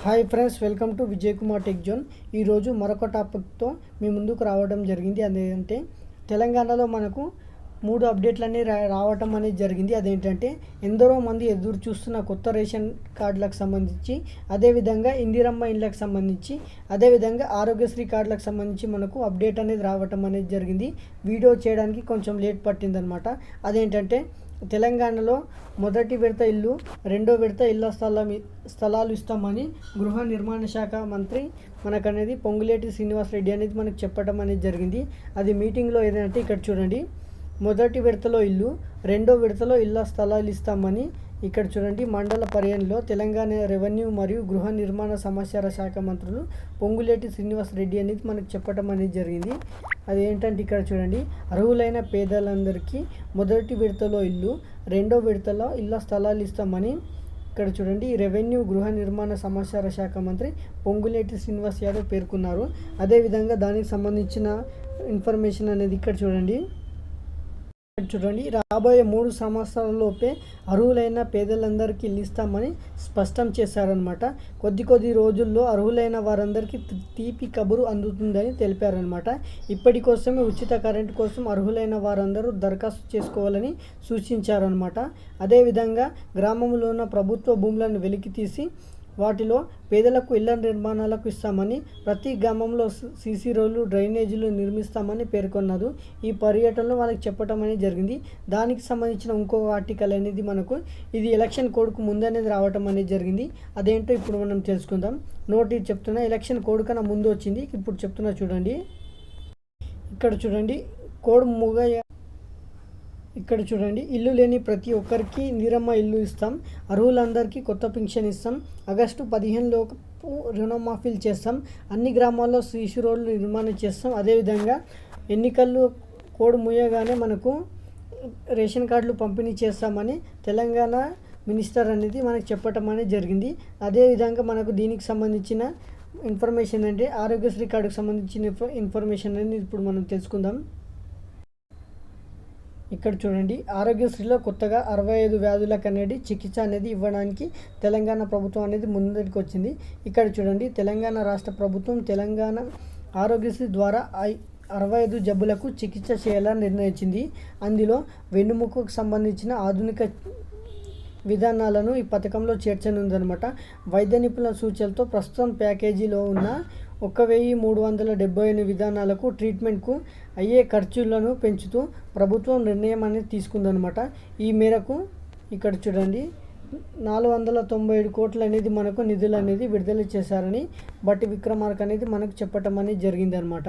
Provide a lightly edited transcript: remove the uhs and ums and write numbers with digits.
Hi friends, welcome to Vijay Kumar tech zone. ఈరోజు మరొక టాపిక్తో మీ ముందుకు రావడం జరిగింది. అదేంటంటే తెలంగాణలో మనకు 3 అప్డేట్లన్నీ రావటం అనేది జరిగింది. అదేంటంటే ఎందరో మంది ఎదురు చూస్తున్న కొత్త రేషన్ కార్డులకు సంబంధించి, అదేవిధంగా ఇందిరమ్మ ఇళ్ళకి సంబంధించి, అదేవిధంగా ఆరోగ్యశ్రీ కార్డులకు సంబంధించి మనకు అప్డేట్ అనేది రావటం అనేది జరిగింది. వీడియో చేయడానికి కొంచెం లేట్ పట్టిందనమాట. అదేంటంటే తెలంగాణలో మొదటి విడత ఇల్లు, రెండో విడత ఇళ్ల స్థలాలు ఇస్తామని గృహ నిర్మాణ శాఖ మంత్రి మనకనేది పొంగులేటి శ్రీనివాస్ రెడ్డి అనేది మనకు చెప్పడం అనేది జరిగింది. అది మీటింగ్లో ఏదంటే ఇక్కడ చూడండి, మొదటి విడతలో ఇల్లు, రెండో విడతలో ఇళ్ల స్థలాలు ఇస్తామని ఇక్కడ చూడండి. మండల పర్యటనలో తెలంగాణ రెవెన్యూ మరియు గృహ నిర్మాణ సమాచార శాఖ మంత్రులు పొంగులేటి శ్రీనివాస్ రెడ్డి అనేది మనకు చెప్పడం అనేది జరిగింది. అదేంటంటే ఇక్కడ చూడండి, అర్హులైన పేదలందరికీ మొదటి విడతలో ఇల్లు, రెండో విడతలో ఇళ్ల స్థలాలు ఇస్తామని ఇక్కడ చూడండి రెవెన్యూ గృహ నిర్మాణ సమాచార శాఖ మంత్రి పొంగులేటి శ్రీనివాస్ యాదవ్ పేర్కొన్నారు. అదేవిధంగా దానికి సంబంధించిన ఇన్ఫర్మేషన్ అనేది ఇక్కడ చూడండి. రాబోయే 3 సంవత్సరాలలోపే అర్హులైన పేదలందరికీ ఇల్లు ఇస్తామని స్పష్టం చేశారనమాట. కొద్ది రోజుల్లో అర్హులైన వారందరికీ తీపి కబురు అందుతుందని తెలిపారనమాట. ఇప్పటికోసమే ఉచిత కరెంటు కోసం అర్హులైన వారందరూ దరఖాస్తు చేసుకోవాలని సూచించారనమాట. అదేవిధంగా గ్రామంలో ఉన్న ప్రభుత్వ భూములను వెలికితీసి వాటిలో పేదలకు ఇళ్ల నిర్మాణాలకు ఇస్తామని, ప్రతి గ్రామంలో సీసీ రోడ్లు, డ్రైనేజీలు నిర్మిస్తామని పేర్కొన్నారు. ఈ పర్యటనలో వాళ్ళకి చెప్పడం అనేది జరిగింది. దానికి సంబంధించిన ఇంకో ఆర్టికల్ అనేది మనకు ఇది ఎలక్షన్ కోడ్కు ముందు అనేది రావటం అనేది జరిగింది. అదేంటో ఇప్పుడు మనం తెలుసుకుందాం. నోటి చెప్తున్నా, ఎలక్షన్ కోడ్ కన్నా ముందు వచ్చింది, ఇప్పుడు చెప్తున్నా చూడండి. ఇక్కడ చూడండి, కోడ్ ఇక్కడ చూడండి, ఇల్లు లేని ప్రతి ఒక్కరికి ఇందిరమ్మ ఇల్లు ఇస్తాం, అర్హులందరికీ కొత్త పింఛన్ ఇస్తాం, ఆగస్టు 15లోపు రుణమాఫీలు చేస్తాం, అన్ని గ్రామాల్లో సీసీ రోడ్లు నిర్మాణం చేస్తాం. అదేవిధంగా ఎన్నికలు కోడ్ ముయ్యగానే మనకు రేషన్ కార్డులు పంపిణీ చేస్తామని తెలంగాణ మినిస్టర్ అనేది మనకు చెప్పటం అనేది జరిగింది. అదేవిధంగా మనకు దీనికి సంబంధించిన ఇన్ఫర్మేషన్ అంటే ఆరోగ్యశ్రీ కార్డుకు సంబంధించిన ఇన్ఫర్మేషన్ అనేది ఇప్పుడు మనం తెలుసుకుందాం. ఇక్కడ చూడండి, ఆరోగ్యశ్రీలో కొత్తగా 65 వ్యాధులకు అనేది చికిత్స అనేది ఇవ్వడానికి తెలంగాణ ప్రభుత్వం అనేది ముందుకు వచ్చింది. ఇక్కడ చూడండి, తెలంగాణ రాష్ట్ర ప్రభుత్వం తెలంగాణ ఆరోగ్యశ్రీ ద్వారా 65 జబ్బులకు చికిత్స చేయాలని నిర్ణయించింది. అందులో వెన్నుముకకు సంబంధించిన ఆధునిక విధానాలను ఈ పథకంలో చేర్చనుందనమాట. వైద్య నిపుణుల సూచనలతో ప్రస్తుతం ప్యాకేజీలో ఉన్న 1378 విధానాలకు ట్రీట్మెంట్కు అయ్యే ఖర్చులను పెంచుతూ ప్రభుత్వం నిర్ణయం అనేది తీసుకుందనమాట. ఈ మేరకు ఇక్కడ చూడండి, 497 కోట్లు అనేది మనకు నిధులు అనేది విడుదల చేశారని బట్టి విక్రమార్క అనేది మనకు చెప్పటం అనేది జరిగిందనమాట.